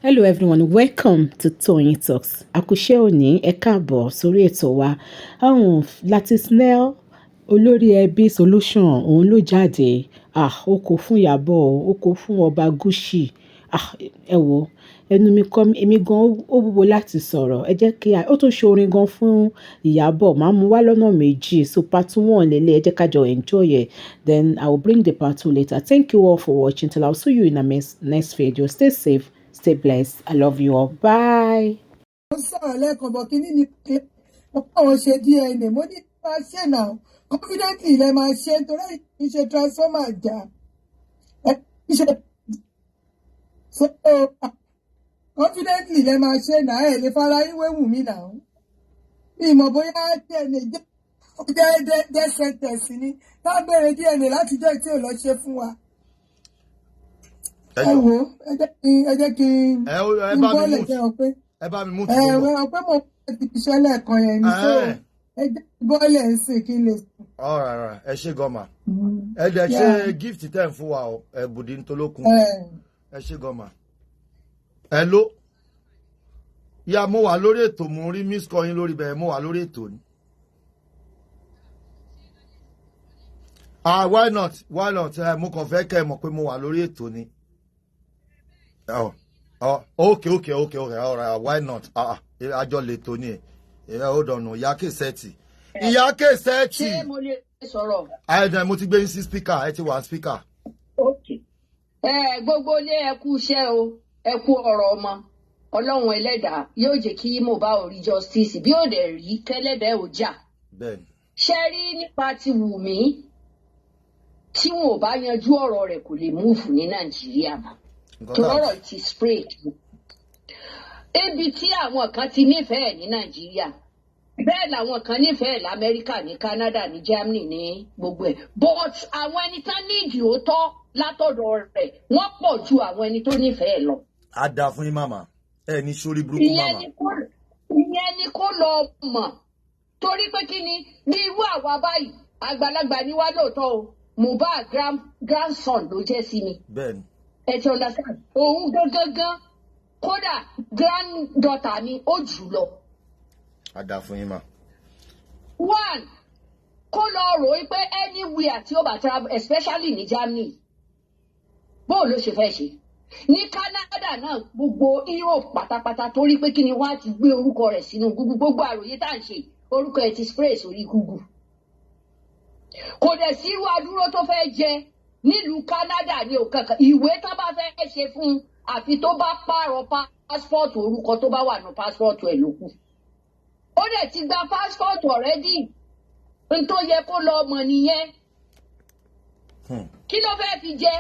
Hello everyone, welcome to Toyeen Talks. Àkúṣe òní, ẹ káàbọ̀ sórí ètò wa. Latisneh olórí ẹbí solution òun ló jáde. Ó kó fún Iyabo, ó kó fún ọba Gúúsì. Ẹ wo, ẹnu mi kọ́ èmi gan ó wúwo láti sọ̀rọ̀. Ẹ jẹ́ kí ó tún ṣe orin gan fún Iyabo. Màá mú wá lọ́nà méjì. So part 1 lélẹ̀, ẹ jẹ́ ká jọ enjoy it. Then I will bring the part 2 later. Thank you all for watching. Till I'll see you in the next video. Stay safe. Stay blessed. I love you all. Bye. Confidently, let my share to iṣẹ́ transformer jà. So confidently, let my share now. Ẹ lè fara yín wé wù mí now. Ìmọ̀ bóyá DNA jẹ́ sentence ni. Tá bẹ̀rẹ̀ DNA láti jẹ́ tí ò lọ ṣe fún wa. Ẹ wo, ẹ jẹ́ kí n bọ́ọ̀lù jẹ́ ọpẹ́. Ẹ bá mi mú ti bọ̀. Ọpẹ́ mo ti ṣiṣẹ́ lẹ́ẹ̀kan yẹn ni. So ẹ jẹ́ bọ́ọ̀lù ẹ̀ ń sìn kí n lè sùn. All right. Ẹ ṣé gọ́mà. Ẹ dẹ̀ ṣe gift tẹ̀ ń fún wa o. Ẹ bùdí ntolókun. Ẹ ṣé gọ́mà. Ẹ ló. Ya mo wà lórí ètò, mo rí miss call yín lórí bẹ́ẹ̀, mo wà lórí ètò ni. Why not? Why not? Mo kàn fẹ́ kẹ́ ẹ mọ̀ pé mo wà lórí ètò ni. Okay. All right. Why not? Àjọ lè tó ní ẹ̀. Hold on. Ìyá Kèsẹ́tì. Ìyá Kèsẹ́tì. Ṣé mo lè sọ̀rọ̀? Mo ti gbé yín sí speaker. Ẹ ti wà speaker. Okay. Gbogbo ilé ẹ kú iṣẹ́ o. Ẹ kú ọ̀rọ̀ ọmọ. Ọlọ́run ẹlẹ́dàá yóò jẹ́ kí mo bá orí justice bí ó dẹ̀ rí kẹ́lẹ́bẹ̀ẹ́ ò jà. Bẹ́ẹ̀ni. Ṣé rí nípa ti Wùmí tí wọn ò bá yanjú ọ̀rọ̀ rẹ̀ kò lè múùfù ní Nàìjíríà mọ́. Tọ́rọ̀ ti spread. Ibi tí àwọn kan ti nífẹ̀ẹ́ ní Nàìjíríà. Bẹ́ẹ̀ làwọn kan nífẹ̀ẹ́ l'Amẹ́ríkà, ní Canada, ní Germany, ní gbogbo ẹ̀. But àwọn ẹni tán ní ìdí òótọ́ látọ̀dọ̀ rẹ̀ wọ́n pọ̀ ju àwọn ẹni tó nífẹ̀ẹ́ lọ. A dá fún yín màmá. Ẹ ní sórí burúkú màmá. Ìyẹn ni kó lọ mọ̀. Torí pé kí ni bí irú àwa báyìí àgbàlagbà ni wá lóòótọ́ o. Mohbad grandson ló jẹ́ sí mi. Bẹ́ẹ̀ni. Ẹ ti understand? Òun gangan kódà granddaughter mi ó jù lọ. A dá fún yín mà. One, kó lọ rò pé anywhere tí ó bá travel, especially ní Germany, bó ló ṣe fẹ́ ṣe. Ní Canada náà gbogbo Europe pátápátá torí pé kí ni wọ́n á ti gbé orúkọ rẹ̀ sínú Google. Gbogbo àròyé tá à ń ṣe orúkọ ẹ̀ ti spray sórí Google. Kò dẹ̀ sí irú adúró tó fẹ́ jẹ nílùú Canada ní òkankan. Ìwé tó bá fẹ́ ṣe fún àfi tó bá pààrọ̀ passport orúkọ tó bá wà ní passport ẹ̀ ló kù. Ó dẹ̀ ti gba passport already. N tó yẹ kó lọ mọ̀ nìyẹn. Kí ló fẹ́ fi jẹ?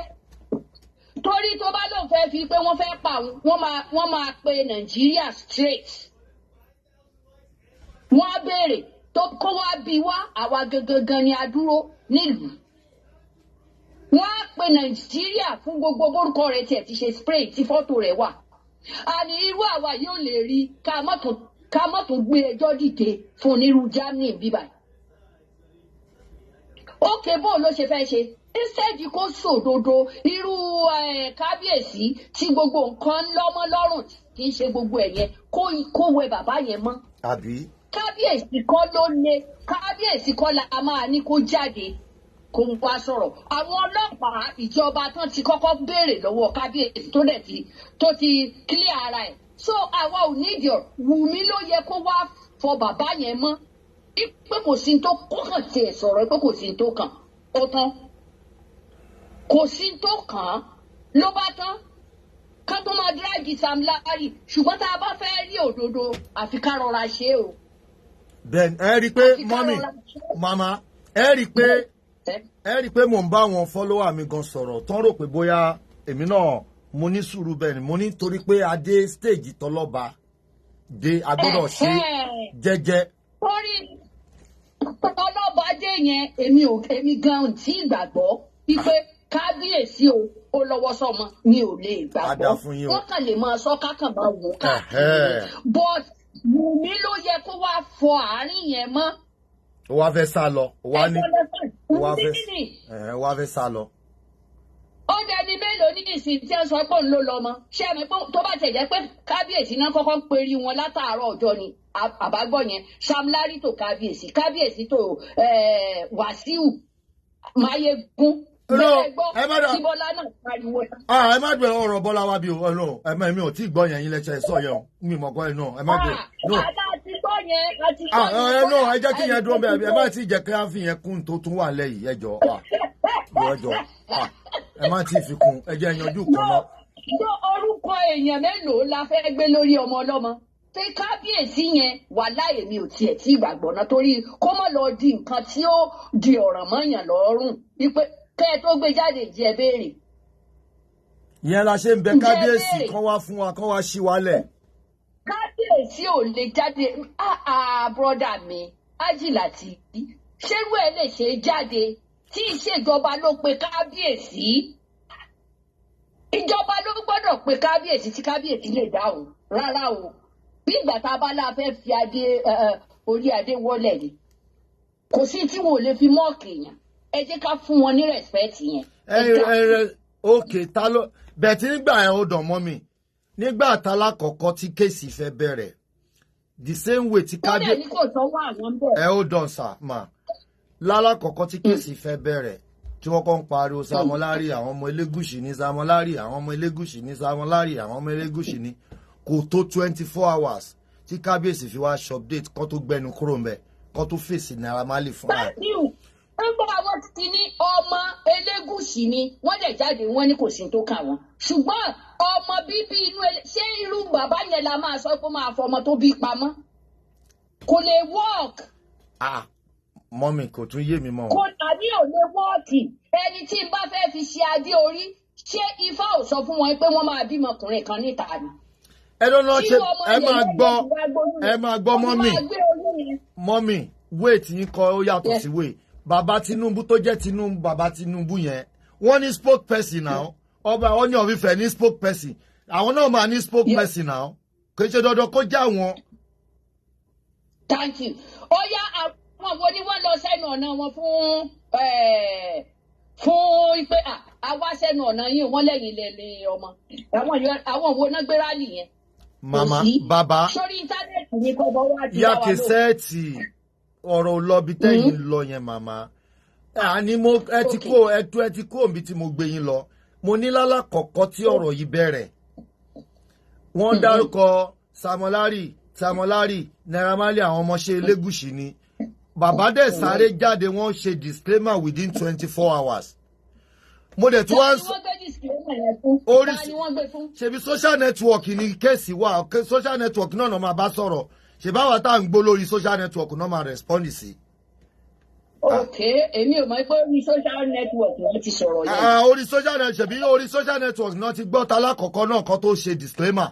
Torí tó bá lóun fẹ́ fi pé wọ́n fẹ́ pa wọ́n máa pe Nàìjíríà straight. Wọ́n á béèrè tó kó wá bí wá àwa gangan ni a dúró nílùú. Wọ́n á pe Nàìjíríà fún gbogbo orúkọ rẹ̀ tiẹ̀ ti ṣe spray tí fọ́tò rẹ̀ wà. Àní irú àwa yóò lè rí ká mọ́tò gbé ẹjọ́ dìde fún onírú Germany bíbá. Ókè bó ló ṣe fẹ́ ṣe? Instead kó sòdodo irú kábíyèsí tí gbogbo nǹkan lọ́mọ lọ́rùn kì í ṣe gbogbo ẹ̀yẹn kó wẹ bàbá yẹn mọ́. Àbí? Kábíyèsí kọ́ ló lé, kábíyèsí kọ́ la máa ní kó jáde kó ń wá sọ̀rọ̀. Àwọn ọlọ́pàá ìjọba tán ti kọ́kọ́ béèrè lọ́wọ́ kábíyèsí tó ti clear ara ẹ̀. So àwa ò nídìí ọ̀ Wùmí ló yẹ kó wá fọ bàbá yẹn mọ́. Pé kò sí tó kàn tiẹ̀ sọ̀rọ̀ pé kò sí tó kàn ó tán. Kò sí tó kàn án ló bá tán. Ká tó máa dírágì Sam Larry ṣùgbọ́n tá a bá fẹ́ rí òdodo àfi ká rọra ṣe é o. Bẹ́ẹ̀ni ẹ rí i pé mọ́mì màmá ẹ rí i pé mò ń bá àwọn fọ́lọ́wà mi gan sọ̀rọ̀ tán rò pé bóyá èmi náà mo ní sùúrù bẹ́ẹ̀ ni mo ní torí pé adé stage tọlọ́ba dé agbọ́dọ̀ ṣe jẹ́jẹ́. Torí tọlọ́ba dé yẹn èmi gan tí ìgbàgbọ́ wípé kábíyèsí ó lọ́wọ́ sọ́mọ mi ò lè gbàgbọ́. Wọ́n kàn lè máa sọ kákàn máa wò káàkiri. But Wùmí ló yẹ kó wá fọ àárín yẹn mọ́. Ó wá fẹ́ sá lọ. Ó wá fẹ́ sá lọ. ó dẹni mélòó ní ìsìn tí ẹ sọ pé òun ló lọ́mọ ṣé mi pé tó bá tẹ̀ jẹ́ pé kábíyèsí náà kọ́kọ́ ń perí wọn látàárọ̀ ọjọ́ ni àbágbọ́ yẹn Sam Larry tó kábíyèsí tó Wàsíù Máyégún bẹ́ẹ̀ gbọ́ tí Bọ́lá náà pariwo. Ẹ má gbé ọ̀rọ̀ Bọ́lá wá bí o mi ò tí ì gbọ́ yẹn yín lẹ́sẹ̀ sọ yẹn o mi mọ̀ kọ́ ẹ náà ẹ má gbé. àti gbọ́ yẹn àti gbọ́ yẹn. ẹ jẹ́ kí yẹn dúró bẹ́ẹ̀ ẹ má tí ì jẹ́ kí á fi yẹn kún tó tún wà lẹ́yìn ẹjọ́ ẹ má tí ì fi kún ẹ jẹ́ yanjú kan náà. Ṣé orúkọ èèyàn mélòó la fẹ́ gbé lórí ọmọ ọlọ́mọ? Pé kábíyèsí yẹn wà láyé mi ò tiẹ̀ tí ìgbàgbọ́ náà torí kó má lọ di nǹkan tí ó di ọ̀ràn mọ́yàn lọ́rùn wípé kẹ́ ẹ tó gbé jáde jẹ́ béèrè. Ìyẹn la ṣe ń bẹ kábíyèsí kán wá fún wa kán wá ṣí wálẹ̀. Kábíyèsí ò lè jáde bọ́dà mi Ájìláti ṣérú ẹ lè ṣe jáde tí ìṣèjọba ló pe kábíyèsí. Ìjọba ló gbọ́dọ̀ pe kábíyèsí tí kábíyèsí lè dáhùn rárá o. Bí ìgbà tá a bá láà fẹ́ fi orí adé wọlé ni kò sí tí wọn ò lè fi mọ́ọ̀kì yàn ẹ jẹ́ ká fún wọn ní respect yẹn. òkè ta ló bẹ́ẹ̀ tí nígbà ẹ̀ ó dàn mọ́ mi nígbà tá lákọ̀ọ́kọ́ tí kéèsì fẹ́ bẹ̀rẹ̀ the same way tí kábíyèsí. ó dẹ̀ ní kò sanwó àwọn bẹ́ẹ̀. ẹ ó dàn sà mà lálákọ̀ọ́kọ́ tí kéèsì fẹ́ bẹ̀rẹ̀ tí wọ́n kọ́ ń pariwo Sam Larry àwọn ọmọ Elegushi ní Sam Larry àwọn ọmọ Elegushi ní Sam Larry àwọn ọmọ Elegushi ní kò tó 24 hours tí kábíyèsí fi wá update kó tó gbẹnu kúrò ńbẹ̀ kó tó fèsì Naira Marley fúnra ẹ̀. nígbà àwọn ti ní ọmọ Elegushi ni wọ́n dẹ̀ jáde wọ́n ní kò sí tó kà wọ́n ṣùgbọ́n ọmọ bíbí inú ṣé irú bàbá yẹn la máa sọ pé máa fọmọ tó bí pamọ́ kò lè work. Mọ́mì kò tún yé mi mọ́. Kò tàbí ò lè wọ́ọ̀kì ẹni tí n bá fẹ́ fi ṣe adé orí ṣé Ifá ò sọ fún wọn pé wọ́n máa bímọ ọkùnrin kan níta ni. ẹ ló lọ ṣe ẹ máa gbọ́ mọ́mì wéètì yín kọ́ ó yàtọ̀ sí wéè bàbá Tinubu tó jẹ́ Tinubu bàbá Tinubu yẹn wọ́n ní spokesperson náà ọba wọn ní ọ̀fífẹ́ ní spokesperson àwọn náà máa ní spokesperson náà kò ṣe dandan kó já wọn. Thank you. Ó yá àwọn wo ni wọ́n lọ sẹ́nu ọ̀nà wọn fún pé àwa sẹ́nu ọ̀nà yìí wọ́n lẹ́yìn lẹ́lẹ́ ọmọ àwọn wo náà gbé rálì yẹn. Màmá bàbá sórí íńtánẹ́ẹ̀tì ní kọ́ bọ́ wá di yá kẹsẹ́ẹ̀tì ọ̀rọ̀ lọ́bi tẹ́yìn lọ yẹn màmá àní mo ẹ ti kó òbí tí mo gbé yín lọ mo ní lálàkọ̀kọ́ tí ọ̀rọ̀ yìí bẹ̀rẹ̀ wọ́n dárúkọ Sam Larry Naira Marley àwọn ọmọọṣẹ́ Elegushi ni bàbá dẹ̀ sáré jáde wọ́n ṣe disclaimer within 24 hours. Mo dẹ̀ tún wá ṣebí social network ni kéèsì wà social network náà máa bá sọ̀rọ̀ ṣèbá wa tá à ń gbó lórí social network náà máa respond sí. ok èmi ò mọ̀ pé orí social network náà ti sọ̀rọ̀ yẹn. orí social network náà ti gbọ́ ta lákọ̀ọ́kọ́ náà kan tó ṣe disclaimer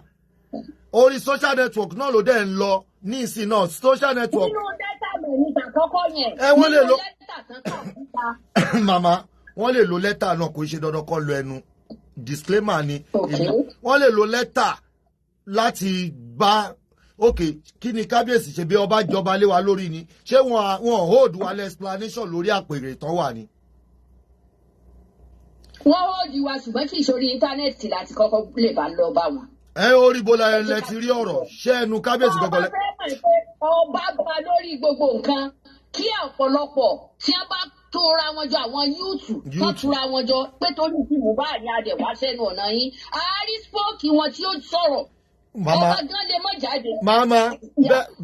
orí social network náà ló dẹ̀ ń lọ ní ìsìn náà social network. Wọ́n lè lo màmá wọ́n lè lo lẹ́tà náà kò ṣe dandan kọ́ lo ẹnu disclaimer ni wọ́n lè lo lẹ́tà láti bá kí ni kábíyèsí ṣe bí ọba jọba lé wa lórí ni ṣé wọn hold wa lẹ explanation lórí àpèrè tán wà ni. wọ́n hold wa ṣùgbọ́n kì í sórí íńtánẹ́ẹ̀tì láti kọ́kọ́ lè bá lọ bá wọn. Orí bọ́lá ẹ ti rí ọ̀rọ̀ ṣé ẹnu kábíyèsí gbọ́gbọ́ lẹ. ọba gba lórí gbogbo nǹkan kí ọ̀pọ̀lọpọ̀ tí wọ́n bá tóra wọn jọ àwọn yúùtù tó tóra wọn jọ pé torí tí mo bá ní adẹ̀ wá sẹ́nu ọ̀nà yín àárí spóòkì wọn tí ó sọ̀rọ̀ ọba gan lè mọ̀ jáde. Màmá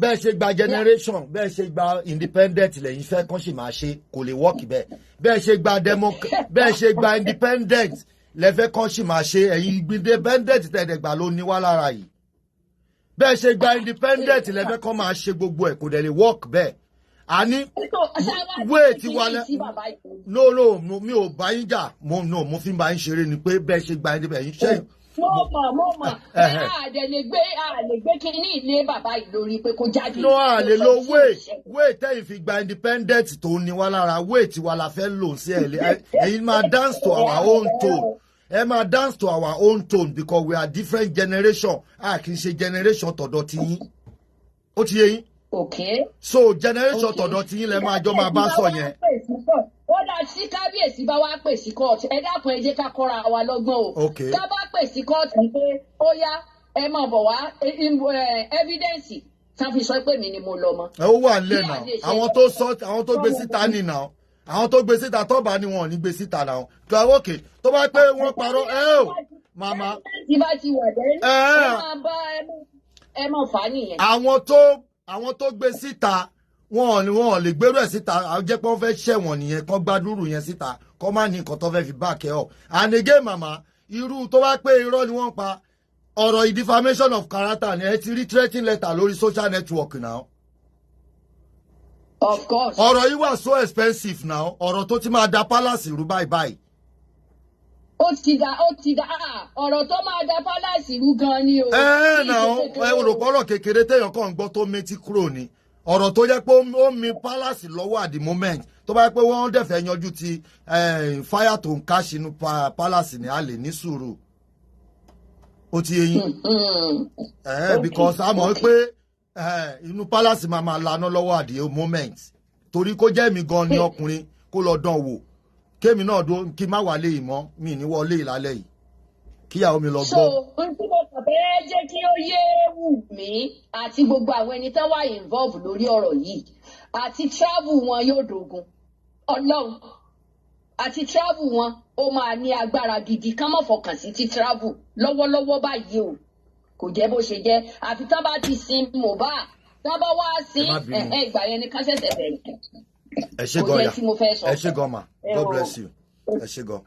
bẹ́ẹ̀ ṣe gba generation bẹ́ẹ̀ ṣe gba independent lẹ́yìn fẹ́ kán sì máa ṣe kò lè wọ́ọ̀kì bẹ́ẹ̀ ṣe gba independent lẹ́fẹ́ kán sì máa ṣe ẹ̀yin independent tẹ̀dẹ̀gbà ló ní wá lára yìí bẹ́ẹ̀ ṣe gba independent lẹ́fẹ́ kán máa ṣe gbogbo ẹ̀ kò dẹ̀ lè work bẹ́ẹ̀ àní wéè tí wà lẹ́ no mi ò bá yín jà mo fi ń bá yín ṣeré ni pé bẹ́ẹ̀ ṣe gba independent ṣe. mo mọ̀ àdè lè gbé kínní ilé bàbá yìí lórí pé kó jáde. no a lè lo wéè tẹ́yìn fi gba independent tó ní wá lára wéè tí wà la fẹ́ lò sí ẹ̀yin máa dance to our own tone ẹ máa dance to our own tone because we are different generation kì í ṣe generation tọ̀dọ̀ ti yín ó ti yé yín. Okay. So generation tọ̀dọ̀ tí yín lẹ máa jọ máa bá sọ yẹn. Ó dà tí kábíyèsí bá wá pè sí kóòtù ẹ dákun ẹ jẹ́ ká kọ́ra wa lọ́gbọ́n o. Tá bá pè sí kóòtù pé ó yá ẹ máa bọ̀ wá evidence tán fi sọ pé mi ni mo lọ mọ́. Ó wà nílẹ̀ náà àwọn tó gbé síta ní náà àwọn tó gbé síta tó bá ní wọn ò ní gbé síta náà kí wọ́n òkè tó bá pé wọ́n parọ́ màmá tí bá ti wà dé ẹ máa fà á nìyẹn. àwọn tó gbé síta wọn ò lè gbérú ẹ̀ síta àwọn jẹ́ pé wọ́n fẹ́ ṣẹ̀wọ̀n nìyẹn kán gbádùrù yẹn síta kán má ní nǹkan tó fẹ́ fi back ẹ̀ ọ̀ and again màmá irú tó bá pé irọ́ ni wọ́n pa ọ̀rọ̀ defamation of character ni ẹ ti rí threatening letter lórí social network now. Of course. ọ̀rọ̀ yìí wà so expensive now ọ̀rọ̀ tó ti máa da palace rú báyìí. ó ti da ọ̀rọ̀ tó máa da palace rú gan ni o. náà rò pọ̀rọ̀ kékeré téèyàn kàn ń gbọ́ tó méjì kúrò ni ọ̀rọ̀ tó jẹ́ pé ó mi palace lọ́wọ́ at the moment tó bá yẹ pé wọ́n dẹ̀ fẹ́ yanjú ti fire tó ń ká sínú palace ni a lè ní sùúrù. Ó ti yé yín because a mọ̀ pé inú palace máa laná lọ́wọ́ at the moment torí kó jẹ́ mi gan ni ọkùnrin kó lọ dán wò kémi náà kí má wà léyìí mọ́ mi ní wọlé ìlálẹ́ yìí kíyàwó mi lọ gbọ́. so n tí mo kàn fẹ́ jẹ́ kí ó yé wù mí àti gbogbo àwọn ẹni tó wà involve lórí ọ̀rọ̀ yìí àti travel wọn yóò dogun ọlọ́run àti travel wọn ó máa ní agbára gidi ká má fọkàn sí ti travel lọ́wọ́lọ́wọ́ báyìí o kò jẹ́ bó ṣe jẹ́ àfi tán bá ti sin Mohbad tán bá wá sí ìgbà yẹn ni ká ṣẹ̀ṣẹ̀ bẹ̀rẹ̀. ẹ ṣé gan ya ẹ ṣé gan ma God bless you ẹ ṣé gan.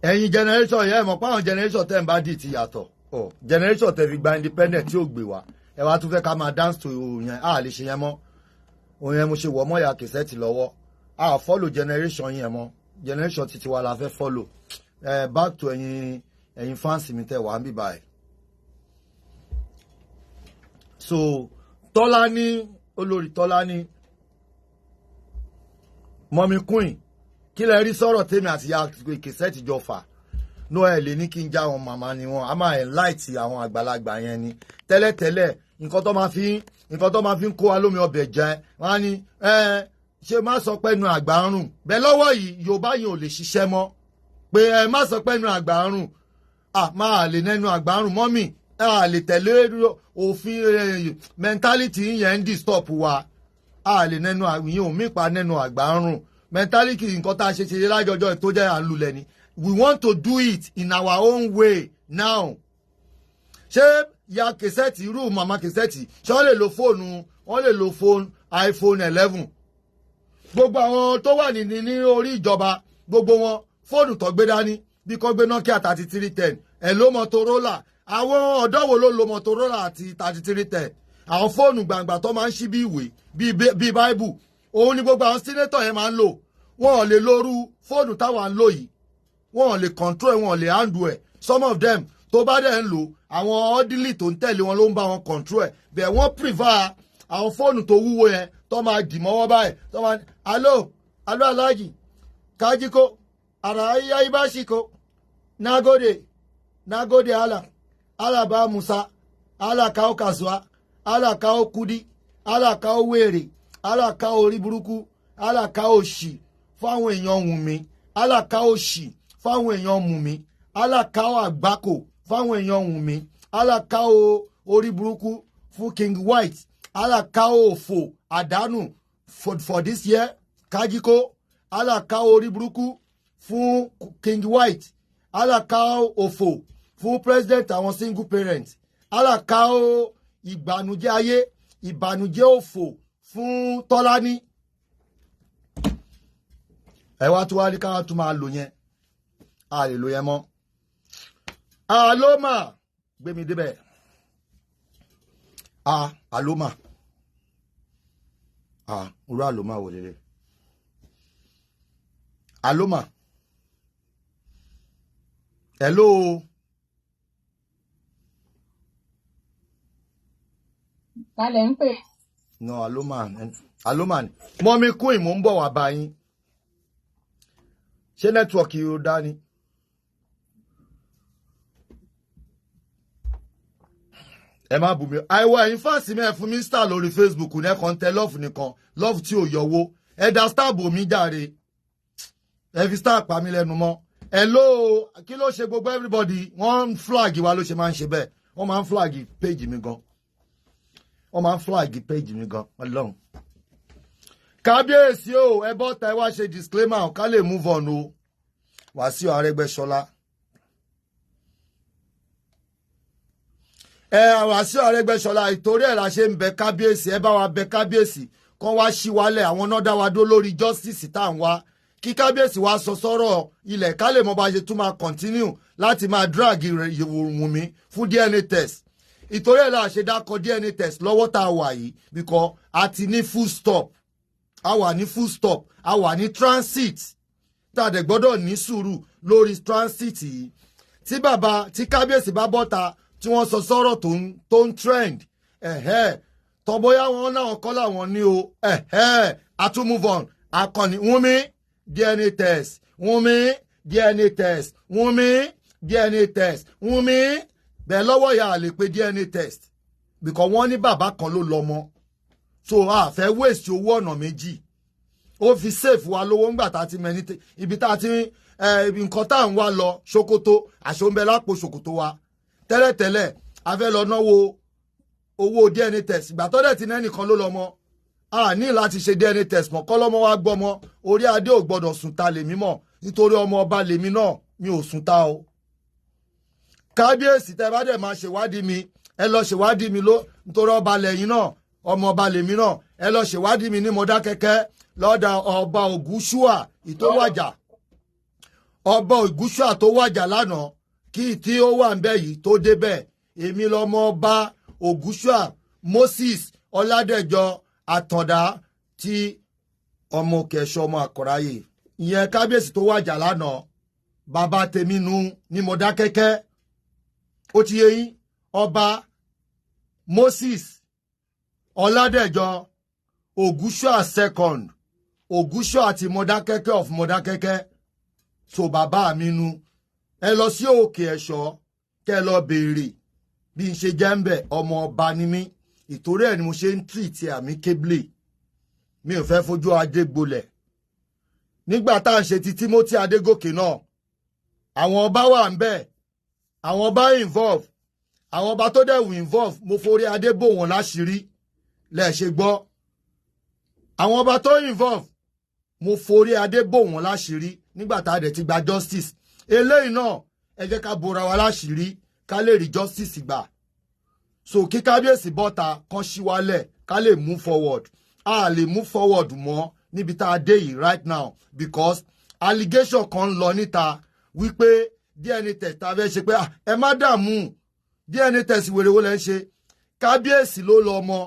ẹ̀yin generation yẹn mọ̀ pé àwọn generation tẹ́ ń bá dì ti yàtọ̀ generation tẹ́ fi gba independent tí ò gbé wa ẹ wá tún fẹ́ ká máa dance to yẹn a lè ṣe yẹn mọ́ òun yẹn mo ṣe wọ̀ mọ́ ya kìsẹ́ẹ̀tì lọ́wọ́ a follow generation yẹn mọ́ generation titi wa la fẹ́ follow back to ẹ̀yin fans mi tẹ́ wà ń bí báyìí. So Tọ́lání olórí Tọ́lání mọ́mí queen kí lẹ rí sọ̀rọ̀ tèmi àti ya kìsẹ́ẹ̀tì jọ fà no ẹ̀ lè ní kí n já wọn màmá ni wọn a máa enlight àwọn àgbàlagbà yẹn ni tẹ́lẹ̀tẹ́lẹ̀ nǹkan tó máa fi ń kó wa lómi ọbẹ̀ jẹ wọn á ní ṣe má sọ pé ẹnu àgbà ń rùn bẹ́ẹ̀ lọ́wọ́ yìí Yorùbá yìí ò lè ṣiṣẹ́ mọ́ pé ẹ má sọ pé ẹnu àgbà ń rùn máa lè nẹnu àgbà ń rùn mọ́mì a lè tẹ̀lé òfin mentality yẹn ń disturb wa a lè nẹnu yìí ò mí pa nẹnu àgbà ń rùn mentality nǹkan tá a ṣe lájọjọ́ tó jẹ́ à ń lulẹ̀ ni we want to do it in our own way now. ṣé ya kẹsẹ́ẹ̀tì irú màmá kẹsẹ́ẹ̀tì ṣé wọ́n lè lo fóònù iPhone 11 gbogbo àwọn tó wà ní orí ìjọba gbogbo wọn fóònù tó gbé dání bí kò gbé Nokia 3310 ẹ̀ ló Motorola àwọn ọ̀dọ́ wo ló lo Motorola àti 3310 àwọn fóònù gbàǹgbà tó máa ń ṣí bí ìwé bí Bible òun ni gbogbo àwọn sínétọ̀ yẹn máa ń lò wọn ò lè lóru fóònù táwa ń lò yìí wọn ò lè control wọn ò lè handle ẹ̀ some of them tó bá dẹ̀ ń lò àwọn ọ́dílì tó ń tẹ̀lé wọn ló ń bá wọn control ẹ̀ bẹ́ẹ̀ wọ́n prefer àwọn fóònù tó wúwo yẹn tó máa dì mọ́wọ́ báyìí tó máa alo aláàjì kájíkó ara ayíbáṣíkó nagode ala bá musa ala káwó kasuwa ala káwó kudi ala káwó wèrè ala káwó orí burúkú ala káwó ṣì fáwọn èèyàn Wùnmí ala káwó ṣì fáwọn èèyàn Wùnmí ala káwó àgbákò fáwọn èèyàn Wùnmí ala káwó orí burúkú fún King White ala káwó òfò àdánù for this year kájíkó ala káwó orí burúkú fún King White ala káwó òfò fún president àwọn single parent ala káwó ìbànújẹ́ ayé ìbànújẹ́ òfò fún Tọ́lání ẹ wá tún wá rí káwá tún máa lò yẹn a lè lò yẹn mọ́ àlómà gbémi débẹ̀ àlómà orú àlómà wò lélẹ̀ àlómà hello. Kálẹ̀ ń pè. No, àlómà ni mọ́mí queen mò ń bọ̀ wá bá yín ṣé nẹ́tíwọ̀kì yóò dá ni. ẹ má bù mí àìwọ ẹ̀yin fáàsì mi ẹ fún mi star lórí Facebook ní ẹ̀kan tẹ lọ́ọ̀fù nìkan lọ́ọ̀fù tí ò yọwó ẹ dá star bò mí jàre ẹ fi star pa mí lẹ́nu mọ́. Hello, kí ló ṣe gbogbo everybody wọ́n flag wa ló ṣe máa ń ṣe bẹ́ẹ̀ wọ́n máa ń flag page mi gan wọ́n máa ń flag page mi gan Ọlọ́run. Kábíyèsí o ẹ bọ́ta ẹ wá ṣe disclaimer ká lè move on o. Wàsíù Arẹ́gbẹ́ṣọlá. Wàsíù Arẹ́gbẹ́ṣọlá ìtorí ẹ̀ la ṣe ń bẹ kábíyèsí ẹ bá wa bẹ kábíyèsí kán wá ṣí wálẹ̀ àwọn náà dá wa dó lórí justice tá à ń wá kí kábíyèsí wa sọ sọ́rọ̀ ilẹ̀ ká lè mọ bá ṣe tún máa continue láti máa drag Wùnmí fún DNA test ìtorí ẹ̀ la ṣe dákọ̀ DNA test lọ́wọ́ tá a wà yìí because a ti ní full stop a wà ní full stop a wà ní transit tá a dẹ̀ gbọ́dọ̀ ní sùúrù lórí transit yìí tí kábíyèsí bá bọ́ta tí wọ́n sọ sọ́rọ̀ tó ń trend tọ́bọ́yá wọn náà kọ́ làwọn ní o a tún move on akọni Wùnmí DNA test Wùnmí DNA test Wùnmí DNA test Wùnmí bẹ́ẹ̀ lọ́wọ́ ìyá lè pe DNA test because wọ́n ní bàbá kan ló lọ́mọ so a fẹ́ waste owó ọ̀nà méjì ó fi save wa lówó ńgbà tá a ti mẹ́ni ibi tá a ti nǹkan tá à ń wá lọ Ṣòkòtò àṣọǹbẹ lápò Ṣòkòtò wa tẹ́lẹ̀tẹ́lẹ̀ a fẹ́ lọ náwó owó DNA test ìgbà tó dẹ̀ ti náà nìkan ló lọ́mọ a ní láti ṣe DNA test mọ́ kọ́lọ́mọ wa gbọ́mọ orí adé ò gbọ́dọ̀ sùn ta lèmi mọ̀ nítorí ọmọ ọba lèmi náà mi ò sùn ta o. Kábíyèsí tẹ́ bá dẹ̀ máa ṣèwádìí mi ẹ lọ ṣèwádìí mi nítorí ọba lẹ́yìn náà ọmọ ọba lèmi náà ẹ lọ ṣèwádìí mi ní Mọdákẹ́kẹ́ lọ́dà ọba Ògúnṣúà ìtòwàjà ọba Ògúnṣúà tó wàjà lánàá kí tí ó wà ń bẹ̀ yìí tó débẹ̀ èmi lọ́mọ ọba Ògúnṣúà Moses Ọládẹ̀jọ Àtàndá tí ọmọ Kẹ̀ṣọ́ ọmọ Àkọ́ráyè ìyẹn kábíyèsí tó wàjà lánàá bàbá tèmi nu ní Mọdákẹ́kẹ́ ó ti yé yín ọba Moses Ọládẹ̀jọ Ògúnṣúà second Ògúnṣúà àti Mọdákẹ́kẹ́ of Mọdákẹ́kẹ́ so bàbá mi nu ẹ lọ sí Òkè Ẹ̀ṣọ́ kẹ́ lọ béèrè bí n ṣe jẹ́ ń bẹ̀ ọmọ ọba ni mí ìtorí ẹ̀ ni mo ṣe ń treat àmì kébìlì mi ò fẹ́ fojú adé gbolẹ̀ nígbà tá à ń ṣe ti Timothy Adégòkè náà àwọn ọba wà ń bẹ̀ àwọn ọba involve àwọn ọba tó dẹ̀ wù involve mo forí adé bò wọ́n láṣìírí lẹ́ẹ̀ ṣe gbọ́ àwọn ọba tó involve mo forí adé bò wọ́n láṣìírí nígbà tá a dẹ̀ ti gba justice eléyìí náà ẹ jẹ́ ká bora wa láṣìírí ká lè rí justice gbà so kí kábíyèsí bọ́ta kan ṣí wálẹ̀ ká lè move forward a lè move forward mọ́ níbi tá a dé yìí right now because allegation kan ń lọ níta wípé DNA test ta fẹ́ ṣe pé ẹ má dààmú DNA test wèrè wo lẹ́ ń ṣe kábíyèsí ló lọ mọ́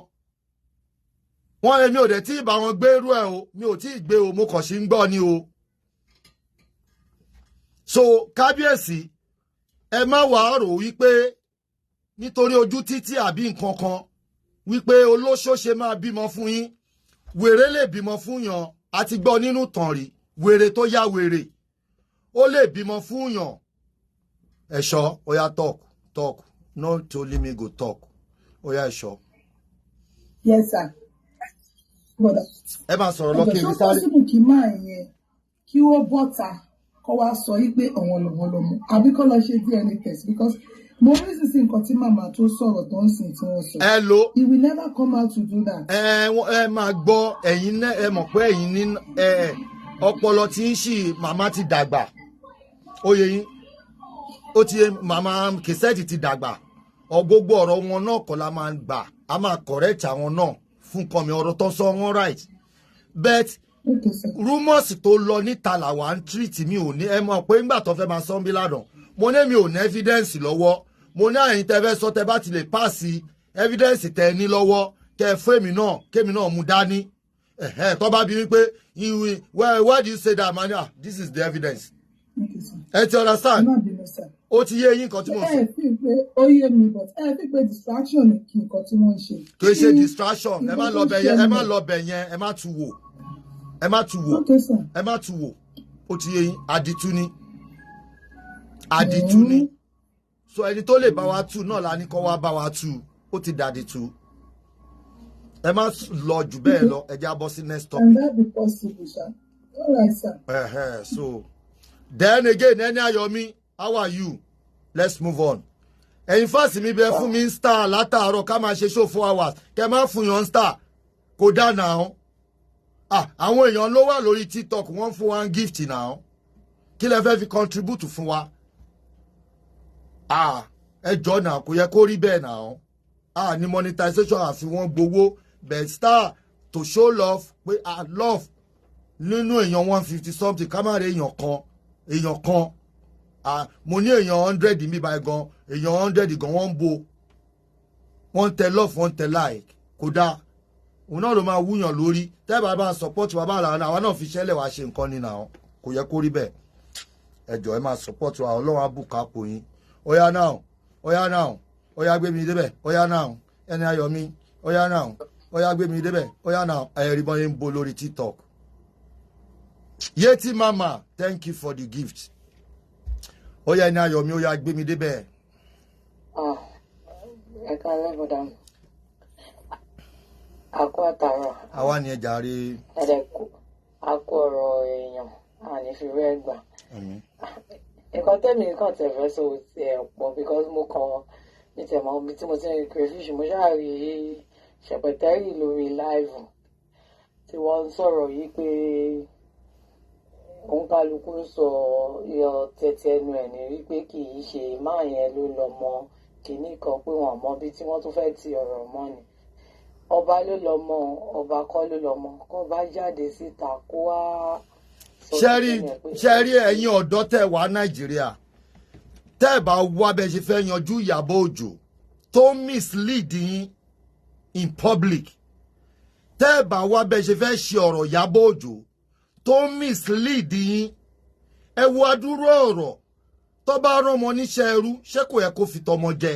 wọn èmi ò dẹ̀ tí ì bá wọn gbé irú ẹ̀ o mi ò tí ì gbé o mo kàn sí ń gbọ́ ni o so kábíyèsí ẹ má wàá rò wípé nítorí ojú títí àbí nǹkan kan wípé olóṣó ṣe máa bímọ fún yín wèrè lè bímọ fún yàn àti gbọ́ nínú tàn rí wèrè tó yá wèrè ó lè bímọ fún yàn ẹ̀ṣọ́ oya talk not only me go talk oya ẹ̀ṣọ́. Yes sir. ẹ máa sọ̀rọ̀ lọ́kẹ́ mi sáré. ṣó kí máa yẹn kí wọ́n bọ́ta kó wá sọ yí pé àwọn lọ́mọ àbí kó lọ ṣe DNA test because mo rí sísìn nǹkan tí màmá tó sọ̀rọ̀ tó ń sìn tí wọ́n sọ. ẹ lo. he will never come out to do that. ẹ máa gbọ́ ẹ̀yin náà ẹ mọ̀ pé ẹ̀yin ní ọpọlọ tí ń ṣì màmá ti dàgbà ó yẹ yín ó ti màmá Kẹsẹ́tì ti dàgbà gbogbo ọ̀rọ̀ wọn náà kọ́ la máa gbà á máa correct àwọn náà fún kọ́mi ọ̀rọ̀ tó sọ wọ́n right but rumors tó lọ níta làwa ń treat mi ò ní ẹ mọ̀ pé ńgbà tó fẹ́ máa sọ ń bí ládàn mo ní mi ò ní evidence lọ́wọ́ mo ní àyìn tẹ́ fẹ́ sọ tẹ́ bá ti lè paasi evidence tẹ́ ní lọ́wọ́ kẹ́ fún èmi náà kémi náà mú dání tó bá bí wípé why do you say that man this is the evidence ẹ ti understand ó ti yé yín nǹkan tí mo sọ. ẹ fi pé ó yé mi but ẹ fi pé distraction ni kí nǹkan tí wọ́n ń ṣe. kì í ṣe distraction ẹ má lọ bẹ̀ yẹn ẹ má lọ bẹ̀ yẹn ẹ má tu wò ẹ má tu wò ẹ má tu wò ó ti yé yín àdìtú ni so ẹni tó lè bá wa tú náà la ní kó wá bá wa tú ó ti dàdìtú ẹ má lọ jù bẹ́ẹ̀ lọ ẹ já bọ́ sí next topic. and that be possible sha All right, sir. So, then again, any Ayomi, how are you? Let's move on. In fact, mi be fún mi star látàárọ̀ ká máa ṣe show 4 hours. Kẹ́ máa fún yon star. Kò dá now. Àwọn èèyàn ló wà lórí TikTok wọ́n fún wa gift now. Kí lẹ fẹ́ fi contribute fún wa? Ẹ jọ̀ọ́ náà kò yẹ kó rí bẹ́ẹ̀ now. Ní monetization àfi wọ́n gbowó. But star to show love, pé love nínú èèyàn 150 something ká má rè èèyàn kan. Mo ní èèyàn 100 mi báyìí gan, èèyàn 100 gan wọ́n bo. Wọ́n tẹ love, wọ́n tẹ like. Kódà òun náà ló máa wúyàn lórí. Tẹ́ bàbá support bàbá làwọn àwa náà fi ṣẹlẹ̀ wá ṣe nǹkan ní now. Kò yẹ kó rí bẹ́ẹ̀. Ẹ jọ̀ọ́ ẹ máa support wa Ọlọ́run á bùkà pò yín. Oya now. Oya gbé mi débẹ̀. Oya now. Ẹni Ayọ̀mí. Oya now. Oya gbé mi débẹ̀. Oya now. Everybody ń bo lórí TikTok. Yeti Mama, thank you for the gift. Oya ẹni Ayọ̀mí, oya gbé mi débẹ̀. Ẹ káalẹ́ bọ̀dá. Àkó àtàrà. Àwa ni ẹ jàre. Ẹ̀dẹ̀kù. Àkó ọ̀rọ̀ èèyàn. Àní fi rẹ́ gbà. Nǹkan tẹ́mi nǹkan tẹ̀fẹ́ so ti ẹ̀ pọ̀ because mo kàn ní tẹ̀mọ́ omi tí mo ti ń crayfish mo ṣáà rí ṣẹ̀pẹ̀tẹ́rì lórí live tí wọ́n ń sọ̀rọ̀ yìí pé òun kálukú ń sọ iyọ̀ tẹ̀tẹ̀ ẹnu ẹ̀ ní rí pé kì í ṣe máa yẹn ló lọ mọ kìíní kan pé wọ́n mọ bí tí wọ́n tún fẹ́ ti ọ̀rọ̀ mọ́ ni. Ọba ló lọ mọ ọba kọ́ ló lọ mọ kó bá jáde síta kó wá. Ṣẹ́rí ẹ̀yin ọ̀dọ́ tẹ́ wá Nàìjíríà tẹ́ bá wá bẹ́ẹ̀ ṣe fẹ́ yanjú Iyabo Ojo tó mislead yín in public tẹ́ bá wá bẹ́ẹ̀ ṣe fẹ́ ṣe ọ̀rọ̀ Iyabo Ojo tó mislead yín ẹ wo adúrú ọ̀rọ̀ tó bá rán ọmọ níṣẹ́ ẹrú ṣé kò yẹ kó fi tọmọ jẹ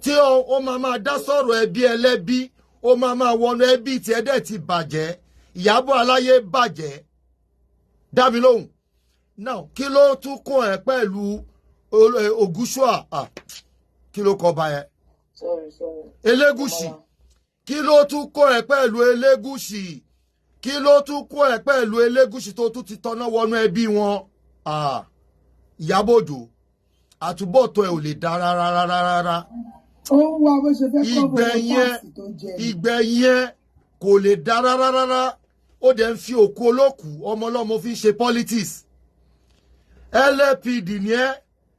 tí ó máa dá sọ̀rọ̀ ẹbí ẹlẹ́bí ó máa wọnú ẹbí tí ẹ̀dẹ̀ ti bàjẹ́ Iyabo aláyé bàjẹ́. Dá mi lóhùn. Now, kí ló tún kún ẹ pẹ̀lú Ògúnṣúà? Kí ló kọ bá ẹ? Elegushi. Kí ló tún kún ẹ pẹ̀lú Elegushi? Kí ló tún kún ẹ pẹ̀lú Elegushi tó tún ti tọ́nà wọnú ẹbí wọn? Iyabo Ojo. Àtúbọ̀tán ẹ ò lè dá rárá. Ìgbẹ̀yìn kò lè dá rárá. Ó dẹ̀ ń fi òkú olókù ọmọ ọlọ́mọ fi ṣe politics. LAPD ní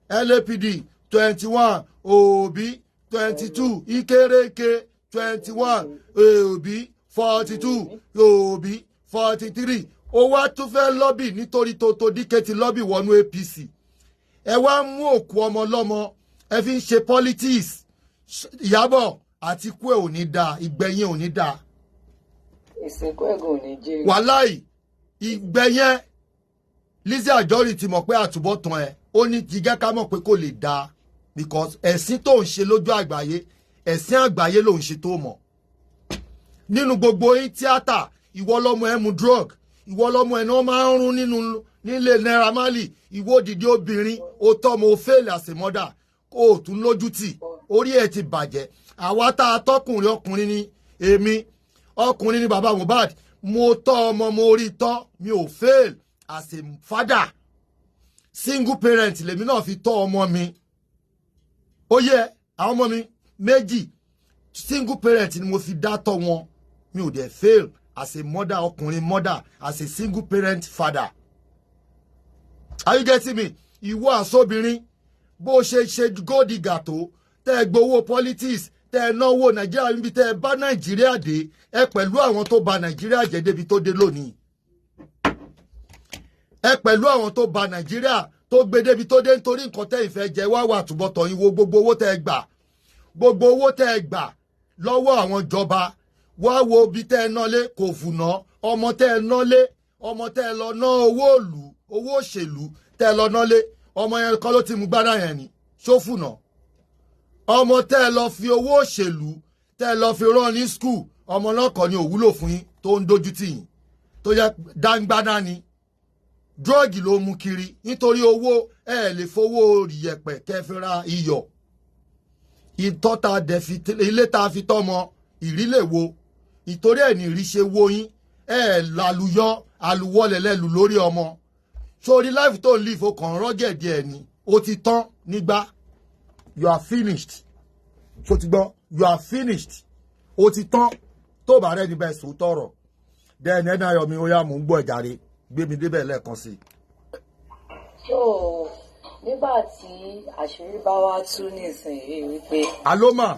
LAPD 21 Obi 22 Ikereke 21 Obi 42 Obi 43 ó wá tún fẹ́ lọ́bì nítorí tó díkẹ́tì lọ́bì wọnú APC. Ẹ wá mú òkú ọmọ ọlọ́mọ ẹ fi ń ṣe politics. Iyabo àtikú ẹ̀ ò ní dáa ìgbẹ̀yìn ò ní dáa. Ìsìnkú ẹ̀gùn ní jẹ́. Wàláì ìgbẹ̀yẹn Lizzy Anjorin ti mọ̀ pé àtúbọ̀tán ẹ̀ ó ní ti jẹ́ ká mọ̀ pé kò lè dáa because ẹ̀sìn tó ń ṣe lójú àgbáyé ẹ̀sìn àgbáyé ló ń ṣe tó mọ̀. Nínú gbogbo yín tíátà ìwọ lọ́mọ ẹ̀ mu drug ìwọ lọ́mọ ẹ̀ ní wọ́n máa ń rún nílé Naira Marley ìwọ òdìdí obìnrin ó tọ́mọ ó fèèlì àsèmọ́dà kó o tún lójú tì orí ẹ̀ ti bàjẹ́. Àwa tá a tọkùnrin ọkùnrin ni èmi ọkùnrin ni bàbá Mohbad mo tọ́ ọmọ mo rí tọ́ mi ò fail as a father single parent lèmi náà fi tọ́ ọmọ mi. Ó yẹ àwọn ọmọ mi méjì single parent ni mo fi dá tọ́ wọn mi ò dẹ̀ fail as a mother ọkùnrin mother as a single parent father. Are you getting me? Ìwọ àsọbìnrin bó ṣe gold digger tó tẹ́ gbowó politics tẹ́ náwó Nàìjíríà níbi tẹ́ bá Nàìjíríà dé ẹ pẹ̀lú àwọn tó bà Nàìjíríà jẹ́ débi tó dé lónìí. Ẹ pẹ̀lú àwọn tó bà Nàìjíríà tó gbé débi tó dé nítorí nǹkan tẹ́ ìfẹ́ jẹ wá wà túbọ̀tọ̀ yín wo gbogbo owó tẹ́ gbà lọ́wọ́ àwọn ìjọba wá wo bí tẹ́ nálé kò fùnà ọmọ tẹ́ nálé ọmọ tẹ́ lọ ná owó ìlú owó òṣèlú tẹ́ lọ nálé ọmọ yẹn kọ́ ló ti mú gbádà yẹn ni ṣó fùnà. Ọmọ tẹ́ lọ fi owó òṣèlú tẹ́ lọ fi rán ní skul ọmọ náà kọ́ ni òwúlò fún yín tó ń dojú tì yín tó yẹ dáńgbádá ni drọ́ọ̀gì ló mú kiri nítorí owó ẹ lè fowó yẹ̀pẹ̀ kẹfìrà iyọ̀ ìtọ́ta dẹ̀ fi ilé tá a fi tọ́mọ ìrílẹ̀ wo ìtorí ẹ̀ ní ìrí ṣe wo yín lálùyọ àlùwọlẹ̀ lẹ́lù lórí ọmọ sórí life tó ń live o kàn rọ́jẹ̀ díẹ̀ ni o ti tán nígbà you are finished so ti gbọ́ you are finished o ti tán tó bá rẹ̀ níbẹ̀ sùn tọrọ then ẹ̀dá ayọ̀ mi ó yá mò ń gbọ́ ẹ̀járe gbé mi débẹ̀ lẹ́ẹ̀kan sí. so nígbà tí àṣírí bá wá tú nísìnyí wípé. aloma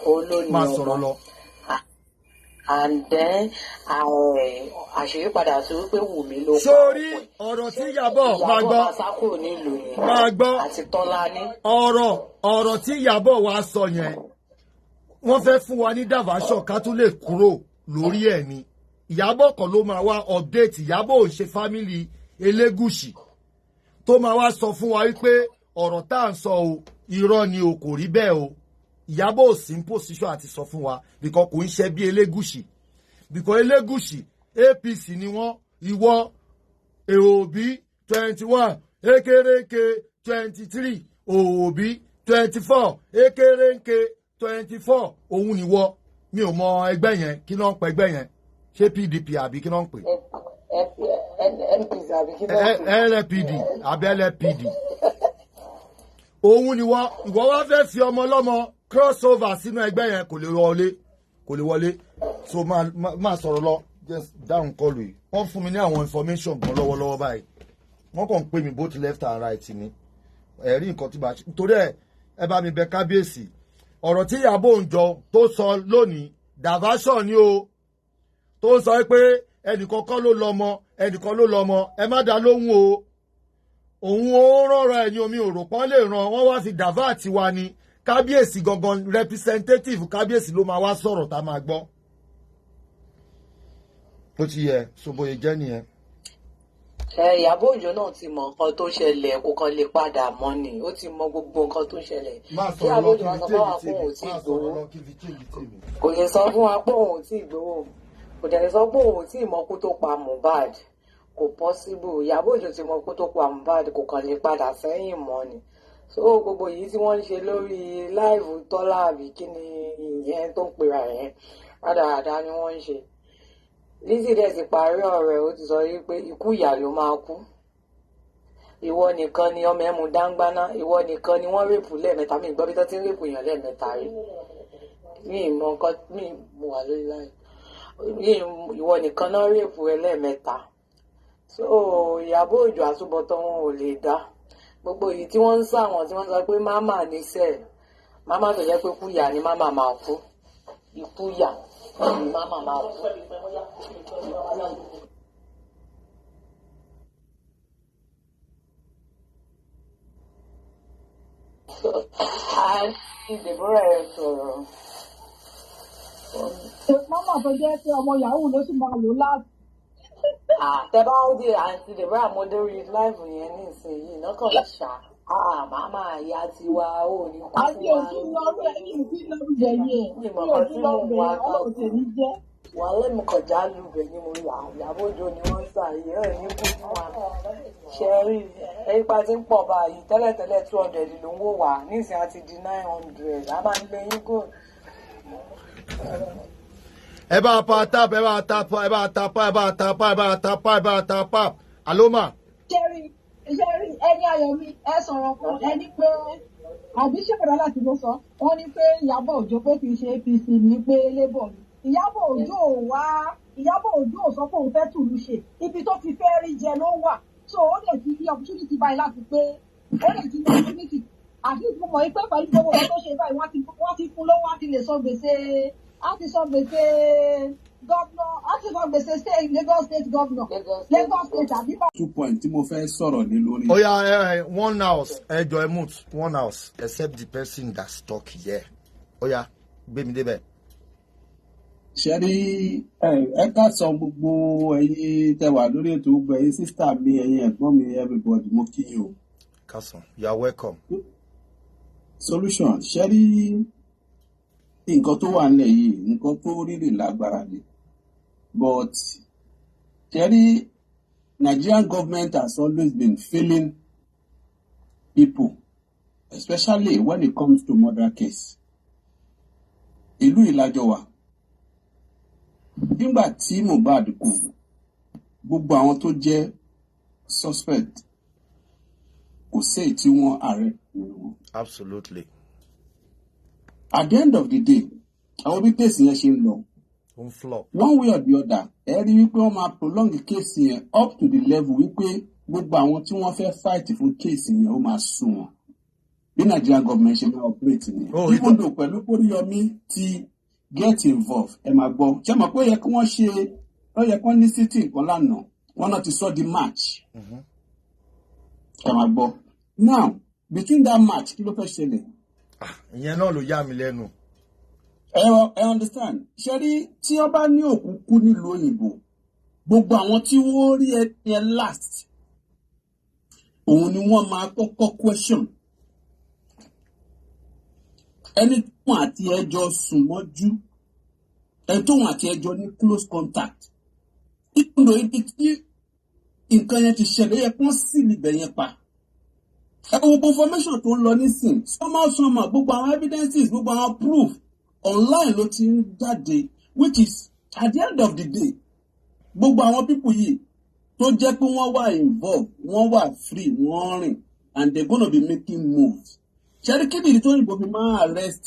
olóyún máa sọ̀rọ̀ lọ. and then àṣírí padà sí wípé Wùmí ló pa sórí ọ̀rọ̀ tí Iyabo máa gbọ́ máa gbọ́ àti Tọ́lání. ọ̀rọ̀ tí Iyabo wa sọ yẹn wọ́n fẹ́ fún wa ní dàváṣọ̀ ká tún lè kúrò lórí ẹ̀ ni Iyabo kan ló máa wá update Iyabo ò ṣe family Elegushi tó máa wá sọ fún wa wípé ọ̀rọ̀ tá à ń sọ o irọ́ ni o kò rí bẹ́ẹ̀ o Iyabo ò sí ní position àti sọ fún wa because kò ń ṣe bí Elegushi because Elegushi APC ni wọ́n ìwọ Obi 21 Ekereke 23 Obi 24 Ekereke 24 òun ni wọ́ mi ò mọ ẹgbẹ́ yẹn kí ló ń pè ẹgbẹ́ yẹn ṣé PDP àbí kí ló ń pè. LPD àbí LPD òun ni ìwọ wá fẹ́ fi ọmọ ọlọ́mọ crossover sínú ẹgbẹ́ yẹn kò lè wọlé so máa sọ̀rọ̀ lọ just dáhùn kọlù yìí wọ́n fún mi ní àwọn information gan lọ́wọ́lọ́wọ́ báyìí wọ́n kàn ń pè mí both left and right ni ẹ̀rí nǹkan tí bá ṣe nítorí ẹ bá mi bẹ kábíyèsí ọ̀rọ̀ tí Iyabo Òǹjọ tó sọ lónìí dàváṣọ̀ ni o tó ń sọ pé ẹnìkan kọ́ ló lọ́mọ ẹnìkan ló lọ́mọ ẹ má dá lóhùn o òun ó rọrọ ẹ̀yin omi òrò pọ́n lè ràn wọ́n wá fi dàvá àti wa ni kábíyèsí gangan representative kábíyèsí ló máa wá sọ̀rọ̀ tá a máa gbọ́ ó ti yẹ soboye jẹ́ nìyẹn. Iyabo Òǹjọ náà ti mọ nǹkan tó ṣẹlẹ̀ kó kan lè padà mọ́ ni ó ti mọ gbogbo nǹkan tó ṣẹlẹ̀. tí Iyabo Òǹjọ sọ fún wa pé òun ò tí ì gbowó kò lè sọ fún wa pé òun ò tí ì gbowó kò dẹ̀ lè sọ pé òun ò tí ì mọ kó tó pa Mohbad kò possible Iyabo Òǹjọ ti mọ kó tó pa Mohbad kò kàn lè padà sẹ́yìn mọ́ ni so gbogbo yìí tí wọ́n ń ṣe lórí láìvù Tọ́lá àbí kí ni ìyẹn tó ń pera yẹn rádaràda ni wọ́n ń ṣe. Lizzy dẹ̀ ti parí ọ̀rẹ́ ó ti sọ wípé ikú ìyá ló máa kú ìwọ nìkan ni ọmọ ẹmu dáńgbáná ìwọ nìkan ni wọ́n rèpù lẹ́ẹ̀mẹ́ta mi gbọ́ bí tó ti ń rèpù èèyàn lẹ́ẹ̀mẹ́ta rí mi ìmọ̀ nǹkan mi mo wà lórí láì ìwọ nìkan náà rèpù ẹ lẹ́ẹ̀mẹ́ta so Iyabo Òǹjọ àtúbọ̀tán wọn ò lè dá gbogbo èyí tí wọ́n ń sá wọn tí wọ́n sọ pé máma níṣẹ́ máma tó jẹ́ pé kúyà ni máma máa kú ìkúyà ni máma máa kú. Deborah ẹ sọ̀rọ̀. Mama tó jẹ́ pé ọmọ yahoo ló sì máa lò láti. Tẹ bá ń di àǹtí Deborah mo dórí láìpù yẹn ní ìsinyìí náà kàn lè ṣá màmá àyà tiwa ò ní kú fún wa. Àti òsì lọ́rùn ẹ̀ ní ìdí lọ́rùn yẹn yẹn ní òsì lọ́rùn ẹ̀ ọlọ́run tèmi jẹ́. Wà lẹ́nu kọjá lùbẹ̀ ni mo yà Iyabo Òǹjọ ni wọ́n ń ṣàyẹ̀ ẹ̀ ní kú fún wa. Ṣẹ́rí ipa tí ń pọ̀ báyìí tẹ́lẹ̀tẹ́lẹ̀ 200 ló ń wò wá nísìnyí àti di 900 a máa ń gbé yín gò. ẹ bá pa tap ẹ bá tap ẹ bá tap ẹ bá tap ẹ bá tap ẹ bá tap aloma. ṣẹ́rí ẹni ayọ̀ mi ẹ sọ̀rọ̀ fún ẹni pé àbí ṣèkọ̀dá láti ló sọ wọ́n ní pé Iyabo Òǹjọ pé kì í ṣe APC ní pé Labour ni Iyabo Òǹjọ ò sọ pé òun fẹ́ tùlù ṣe ibi tó ti fẹ́ rí jẹ ló wà so ó lè ti ní opportunity báyìí láti pé ó lè ti ní opportunity àti ìfúnmọ̀ yìí pé pẹ̀lú gbogbo ọ̀rọ̀ tó ṣe báyìí wọ́n ti fún lọ́wọ́ àti lè sọ gbèsè gọ́vnọ̀ àti sọ gbèsè Lagos state gọ́vnọ̀ Lagos state àbí. 2 points tí mo fẹ́ sọ̀rọ̀ ní lórí. ó yá one house ẹjọ ẹ mute one house except the person that stuck here ó yá gbé mi débẹ̀. ṣẹ́rí ẹ ká sọ gbogbo ẹ̀yin tẹwà lórí ètò gbogbo ẹ̀yin sísítà mi ẹ̀yin ẹ̀gbọ́n mi everybody mo kí yín o. Kásán you are welcome. Solution ṣẹ́rí nǹkan tó wà nílẹ̀ yìí nǹkan tó rírì lágbára ni but ṣẹ́rí Nigerian government has always been failing people especially when it comes to murder case. Ìlú ìlàjọ wa nígbà tí Mohbad kú gbogbo àwọn tó jẹ́ suspect kò sí èyí tí wọ́n arrest nínú wọn. Absolutely. At the end of the day àwọn bí kéèsì yẹn ṣe ń lọ one way or the other ẹ rí wípé wọ́n máa prolong the case yẹn up to the level wípé gbogbo àwọn tí wọ́n fẹ́ fight fún case yẹn ó máa sún wọn bí Nigerian government ṣe máa operate ni even though pẹ̀lú Kóríyọmí ti get involved ẹ máa gbọ́ ṣé mọ̀ pé ó yẹ kí wọ́n ṣe ó yẹ kí wọ́n ní sitting kan lánàá wọ́n náà ti sọ di match ẹ máa gbọ́ now between that match kí ló fẹ́ ṣẹlẹ̀. ìyẹn náà ló yà mí lẹ́nu. ẹ understand ṣe rí tí wọ́n bá ní òkú kú nílùú òyìnbó gbogbo àwọn tí wọ́n rí ẹ last òun ni wọ́n máa kọ́kọ́ question ẹni tóun àti ẹjọ́ sùn mọ́jú ẹni tóun àti ẹjọ́ ní close contact ìpinnu ibi tí nǹkan yẹn ti ṣẹlẹ̀ yẹ kí wọ́n sì níbẹ̀ yẹn pa ẹ wo gbogbo information tó ń lọ nísìn somehow gbogbo àwọn evidences gbogbo àwọn proof online ló ti ń jáde which is at the end of the day gbogbo àwọn people yìí tó jẹ́ pé wọ́n wà involved wọ́n wà free wọ́n rìn and they gonna be making moves ṣẹ́rí kíndìnrín tó yìnbọn fi máa arrest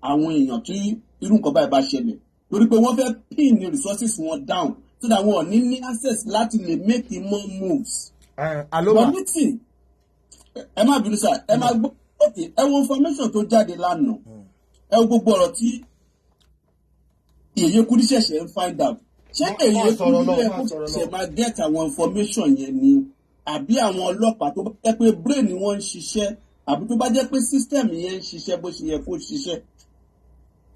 àwọn èèyàn tí irú nǹkan báyìí bá ṣẹlẹ̀ torí pé wọ́n fẹ́ pin ní resources wọn down so that wọn ò ní ní access láti lè make more moves. but meeting ẹ má bínú sá ẹ má gbọ́ okay ẹ wo information tó jáde lánàá ẹ wo gbogbo ọ̀rọ̀ tí Yèyé Kúdí ṣẹ̀ṣẹ̀ ń find out ṣé Yèyé Kúdí ṣẹ̀ṣẹ̀ máa get àwọn information yẹn ni àbí àwọn ọlọ́pàá tó bá jẹ́ pé brain ni wọ́n ń ṣiṣẹ́ àbí tó bá jẹ́ pé system yẹn ń ṣiṣẹ́ bó ṣe yẹ kó ṣiṣẹ́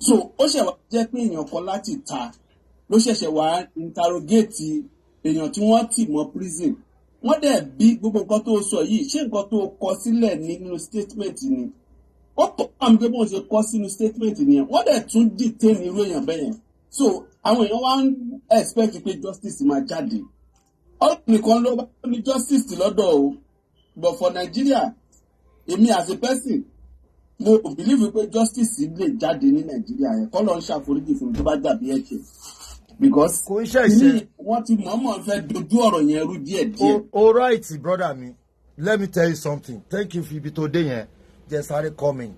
so ó ṣẹ̀ wá jẹ́ pé èèyàn kan láti ta ló ṣẹ̀ṣẹ̀ wá interrogate èèyàn tí wọ́n tì mọ́ prison wọ́n dẹ̀ bí gbogbo nǹkan tó sọ yìí ṣé nǹkan tó kọ sílẹ̀ nínú statement ni ó kọ́ àmì pé bóun ṣe kọ sínú statement nìyẹn wọ́n dẹ̀ tún detain irú èèyàn bẹ́yẹn so àwọn èèyàn wá ń expect pé justice máa jáde ọlọ́run nìkan ló bá ní justice lọ́dọ̀ o but for Nigeria èmi as a person mo believe pé justice lè jáde ní Nigeria yẹn kọ́ ló ń ṣàforíjì fún mi tó bá dàbí ẹ̀ṣẹ̀ because wọ́n ti mọ̀ọ́mọ̀ fẹ́ dojú ọ̀rọ̀ yẹn rú díẹ̀díẹ̀. all right brother mi let me tell you something thank you for ibi tó dé yẹn jẹ́ sáré coming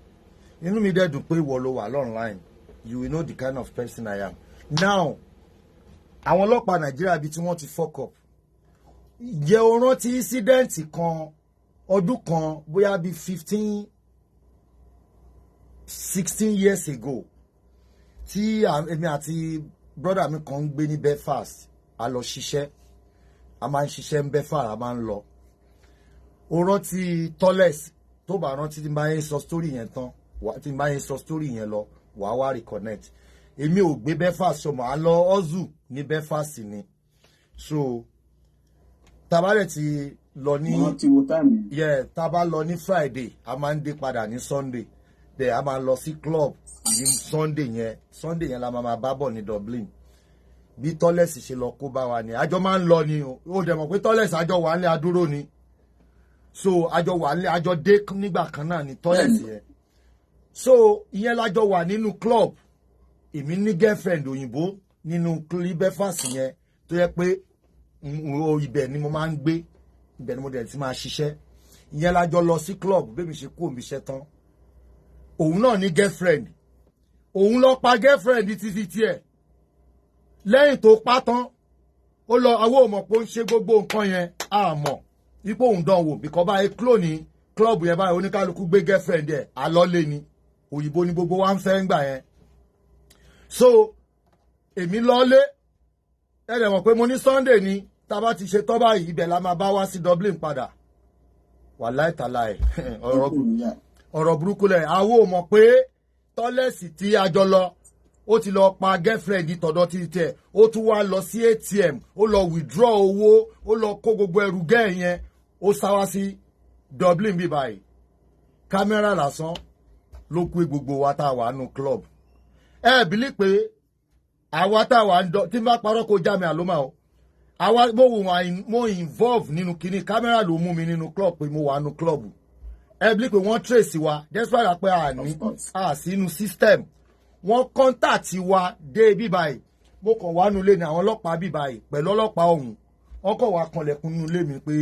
inú mi dẹ̀ dùn pé ìwọ ló wà online you will know the kind of person I am now àwọn ọlọ́pàá Nàìjíríà bíi tí wọ́n ti fuck up jẹ́ o rántí incident kan ọdún kan bóyá bíi 16 years ago tí èmi àti brother mi kan ń gbé ní Belfast a lọ ṣiṣẹ́ a máa ń ṣiṣẹ́ ní Belfast a máa ń lọ o rántí tọ́lẹ̀s tó bá rántí tí n bá yẹn sọ story yẹn tán tí n bá yẹn sọ story yẹn lọ wàá wá reconnect èmi ò gbé Belfast ṣọmọ a lọ ọ́zù ní Belfast ni so tabalẹ̀ ti lọ ní taba lọ ní Friday a máa ń dé padà ní Sunday then a máa lọ sí club ní Sunday yẹn la máa bá bọ̀ ní Dublin bí tọ́lẹ̀sì ṣe lọ kó bá wa ni àjọ máa ń lọ ni ó dẹ̀ mọ̀ pé tọ́lẹ̀sì àjọ wà nílé adúró ni so àjọ wà nílé àjọ dé nígbà kan náà ni tọ́lẹ̀sì yẹn so ìyẹn lájọ wà nínú club èmi ní girlfriend òyìnbó nínú Belfast yẹn tó yẹ pé ibẹ̀ ni mo máa ń gbé ibẹ̀ ni mo dẹ̀ ti máa ṣiṣẹ́ ìyẹn lájọ lọ sí club bẹ́ẹ̀ mi ṣe kú òmí iṣẹ́ tán òun náà ní girlfriend òun lọ pa girlfriend títí tiẹ̀ lẹ́yìn tó pa tán ó lọ àwọn òmò pé ó ń ṣe gbogbo nǹkan yẹn àmọ́ ipò òun dán wò bìkọ́ báyìí cló ní club yẹn báyìí oníkálukú gbé girlfriend ẹ̀ àlọ́lé ni òyìnbó ni gbogbo wa ń fẹ́ ń gbà yẹn so èmi lọ́lé ẹ̀rẹ̀ mọ̀ pé mo ní Sunday ni tá a bá ti ṣe tọ́ báyìí ibẹ̀ la máa bá wá sí Dublin padà wàláì tàláì ọ̀rọ̀ burúkú lẹ̀ àwọn ò mọ̀ pé tọ́lẹ̀sì tí a jọ lọ ó ti lọ pa girlfriend tọ̀dọ̀ ti tẹ̀ ó tún wá lọ sí ATM ó lọ withdraw owó ó lọ kó gbogbo ẹrù gẹ́ yẹn ó sáwá sí Dublin bí báyìí kámẹ́rà lásán ló kú gbogbo wa tá a wà nù club ẹ bìlí pé àwa tá a wà ń dọ tí n bá parọ́ kó já mi àlómà o àwa mo involve nínú kinní kámẹ́rà ló mú mi nínú club pé mo wà nù club ẹ bìlí pé wọ́n trace wa despite pé a sínú system wọ́n contact wa dé bí báyìí mo kàn wá nulẹ̀ ní àwọn ọlọ́pàá bíbá yìí pẹ̀lú ọlọ́pàá ọ̀hún wọ́n kàn wá kanlẹ̀kùn nulẹ̀ mi pé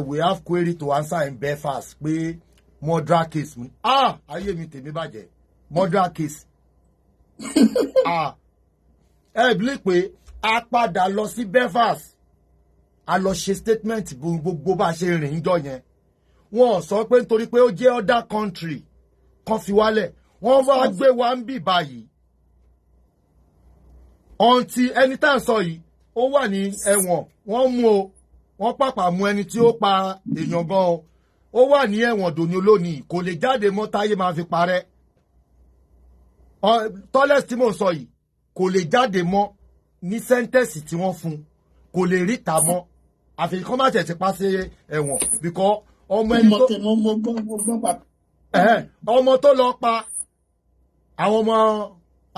we have query to answer in Belfast pé murder case mi ayé mi tèmi bàjẹ́ murder case bí pé a padà lọ sí Belfast a lọ ṣe statement gbogbo bá a ṣe rìn jọ yẹn wọ́n sọ pé nítorí pé ó jẹ́ other country kan fi wálẹ̀ wọ́n wá gbé wa ń bì báyìí ọ̀ǹtí ẹni tá à ń sọ yìí ó wà ní ẹ̀wọ̀n wọ́n mú o wọ́n pàpà mú ẹni tí ó pa èèyàn gan o ó wà ní ẹ̀wọ̀n dòní olónìí kò lè jáde mọ́ táyé máa fi parẹ́ tọ́lẹ̀sì tí mò ń sọ yìí kò lè jáde mọ́ ní sẹ́ńtẹ̀sì tí wọ́n fún kò lè ríta mọ́ àfi kọ́ má tẹ̀ ti pa sí ẹ̀wọ̀n bíkọ́ ọmọ ẹni tó ọmọ tó lọ pa àwọn ọmọ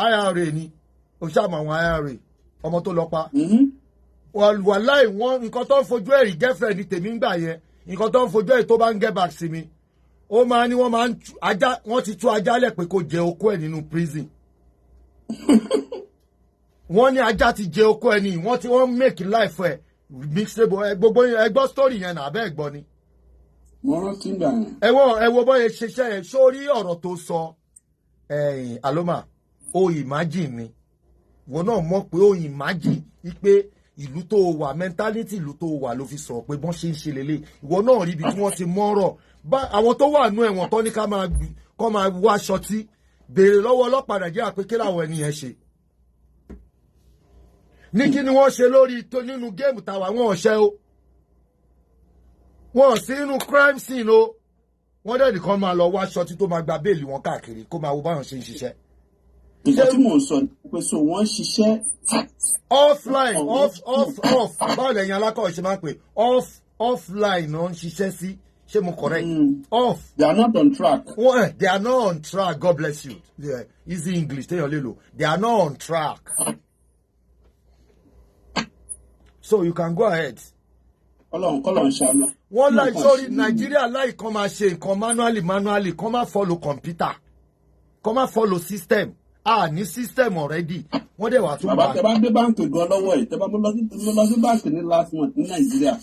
IRA ni òṣàmù àwọn IRA ọmọ tó lọ pa wàláì wọn nǹkan tó ń fojú ẹ̀rí girlfriend ní tèmi ń gbà yẹn nǹkan tó ń fojú ẹ̀rí tó bá ń get back sí mi ó máa ní wọ́n máa ń ajá wọ́n ti tú ajá lẹ̀ pé kó jẹ okó ẹ̀ nínú prison wọ́n ní ajá ti jẹ okó ẹ̀ ní wọ́n make life ẹ̀ mixable gbogbo ẹgbọ́ story yẹn nà abẹ́ ẹ̀gbọ́n ni. mo rántí gbà yẹn. ẹ wo bọ́ yẹn ṣiṣẹ́ yẹn sórí ọ̀rọ̀ tó sọ Aloma o imagine ni wọn náà mọ̀ pé o imagine wípé ìlú tó wà mentality ìlú tó wà ló fi sọ pé bọ́n ṣe ń ṣe lélẹ̀ ìwọ náà rí ibi tí wọ́n ti mọ́rọ̀ bá àwọn tó wà nú ẹ̀wọ̀n tó ní ká máa wá aṣọ tí béèrè lọ́wọ́ ọlọ́pàá Nàìjíríà pé kí làwọn ẹni yẹn ṣe ní kí ni wọ́n ṣe lórí tó nínú géèmù tàwa wọn ò ṣe o wọn ò sí inú crime scene o wọ́n dẹ̀ nìkan máa lọ wá aṣọ tí tó máa gba béèlì wọn káàkiri kó máa wo báwọn ṣe ń ṣiṣẹ́. nǹkan tí mò ń sọ pé so wọ́n ṣiṣẹ́ offline off báwo lẹ́yìn alákọ̀ọ́ ṣe máa ń pè offline náà ń ṣiṣẹ́ sí ṣé mo correct off. they are not on track. They are not on track. God bless you. Yeah, easy English téèyàn lè lò. They are not on track. So you can go ahead. Ọlọ́run ṣàánú. Wọ́n láì sórí Nàìjíríà láì kan máa ṣe nǹkan manually kan máa follow computer kan máa follow system ní system already wọ́n dẹ̀ wà tún bá. bàbá tẹ bá dé báńkì gan lọ́wọ́ yìí tẹ bá lọ sí báńkì ní last month ní Nàìjíríà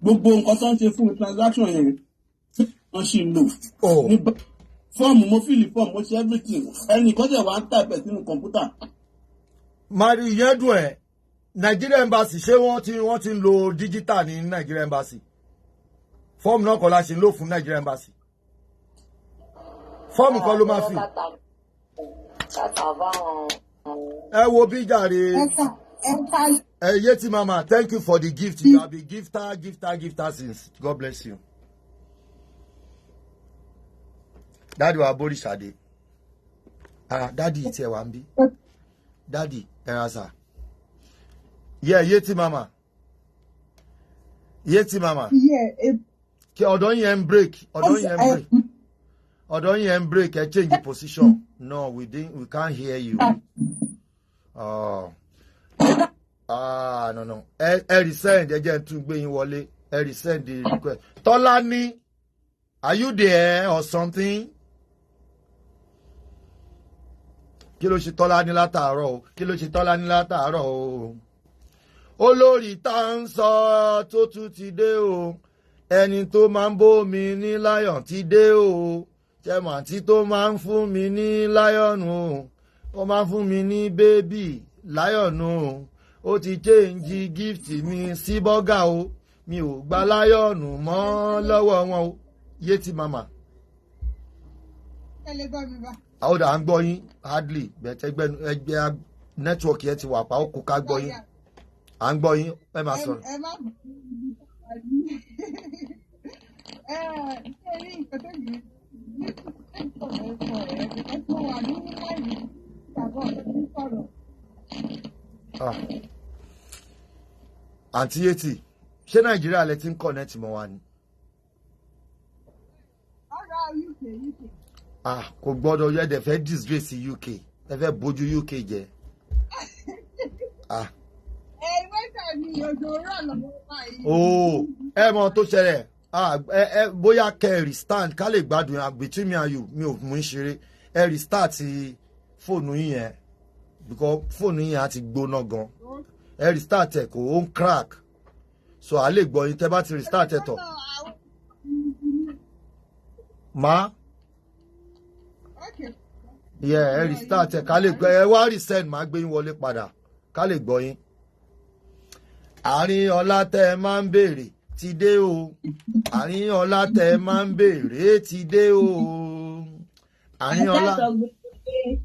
gbogbo nǹkan tó ń ṣe fún transaction yẹn wọ́n ṣì ń lò. fọ́ọ̀mù mo fìlì fọ́ọ̀mù mo ṣe everything ẹnì kan tẹ̀ wá ń tàpẹ̀ sínú kọ̀ǹpútà. mari ìyẹn dùn ẹ́ Nigeria embassy ṣé wọ́n ti ń lo digital ní Nigeria embassy fọ́ọ̀mù náà kọ́ la ṣe ń lò fún Nigeria embassy fọ́ọ̀mù kan ló máa fi. ẹ wo bí jàre Yeti mama thank you for the gift you have been gifter since God bless you. Daddy wa borí Ṣadé daddy tiẹ̀ wá ń bí daddy ẹ ra sà. Yeti mama. Kí ọ̀dọ̀ yẹn ń break. Ọ̀dọ̀ yẹn ń break. Ẹ change the position. No, we can't hear you. No. Ẹ resend ẹ jẹ́ n tún gbé yín wọlé. Ẹ resend the request. Tọ́lání, are you there or something? Kí ló ṣe Tọ́lání látàárọ̀ o? Olórí tá ń sọ tó tún ti dé o ẹni tó máa ń bómi ní láyọ̀n ti dé o jẹ́mọ̀ àti tó máa ń fún mi ní láyọ̀nù o ó máa ń fún mi ní bébì láyọ̀nù o ó ti change gift mi sí bọ́gà o mi ò gba láyọ̀nù mọ́ lọ́wọ́ wọn o Yeti mama. àwọn ọ̀dà à ń gbọ́ yín hardly bẹ̀tẹ̀ ẹgbẹ́ nẹ́tíwọ̀kì ẹ ti wà pa ó kó ká gbọ́ yín. À ń gbọ́ yín ẹ máa sọ̀rọ̀. ẹ má ṣe rí nǹkan tó yìí ní sọ̀rọ̀ ẹ̀kọ́ rẹ̀ ẹ̀ tó wà ní láìní ìgbàgbọ́ ọ̀dọ́ sọ̀rọ̀. Àǹtí Yeti ṣé Nàìjíríà lẹ ti ń connect mọ́ wa ni. ọ̀rọ̀ UK. Kò gbọ́dọ̀ yẹ ẹ fẹ́ disgrace UK ẹ fẹ́ bójú UK jẹ. Ẹ mọ tó ṣẹlẹ̀ bóyá kẹ́ restart ká lè gbádùn between me and you mi ò mú ṣeré ẹ restart fóònù yín yẹn because phone yẹn á ti gbóná gan ẹ restart ẹ kò ó ń crack so a lè gbọ́ yín tẹ́ bá ti restart ẹ tọ̀ ma ẹ restart ẹ ká lè gbọ́ ẹ wá resend máa gbé yín wọlé padà ká lè gbọ́ yín. àárín ọlá tẹ́ ẹ máa ń béèrè ti dé o àárín ọlá tẹ́ ẹ máa ń béèrè ti dé o àárín ọlá.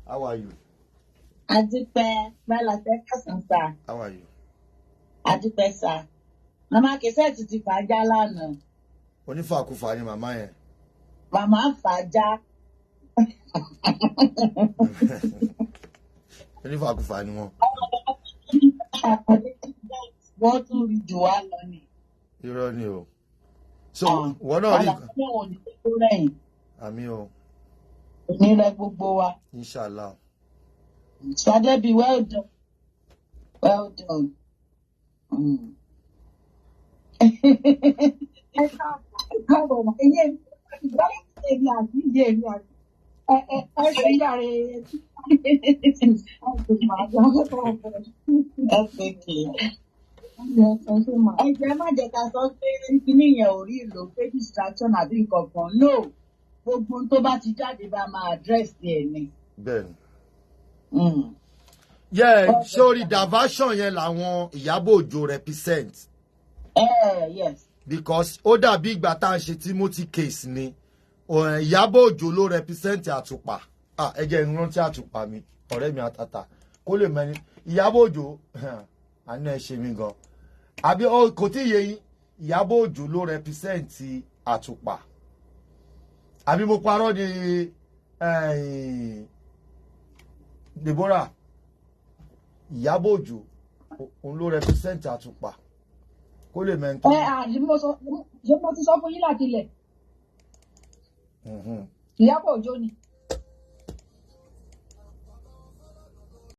How are you? Adúpẹ́ Mẹ́lọ̀tẹ́ Kásánṣá. How are you? Adúpẹ́ sá. Màmá Kẹsẹ́ẹ̀tì ti fàájà lánàá. Onífàkúfà ni màmá yẹn. Màmá fàájà. Onífàkúfà ni wọn. Wọ́n tún rí jù wá lọ ni. Irọ́ ni o. So wọ́n náà rí nǹkan. Ọ̀làkùnrin ò ní tó rẹ̀yìn. Àmì o. Onílẹ̀ gbogbo wa. Inshallah. Swadebi, well done. Well done. Ẹgbẹ́ má jẹ́ ká sọ pé kíní yẹn ò rí ìlò pé distraction àbí nǹkan kan. No, gbogbo tó bá ti jáde bá máa address ẹ̀ ni. Bẹ́ẹ̀ni. Yeah, sorry, diversion yẹn làwọn Iyabo Ojo represent. Yes. Because ó dàbí ìgbà tá à ń ṣe Timothy case ni. Iyabo Ojo ló represent Àtùpà. Ẹ jẹ́ ìrántí Àtùpà mi, ọ̀rẹ́ mi àtàtà. Kó lè mẹ́ni. Iyabo Ojo, àná ẹ ṣe mí gan. Àbí kò tí ì yé yín, Iyabo Ojo ló represent Àtùpà. Àbí mo parọ́ ni Deborah. Iyabo Ojo òun ló represent Àtùpà kó lè mẹ́ntọ́. Ṣé mo ti sọ fún yín láti ilẹ̀? Iyabo Ojo ni.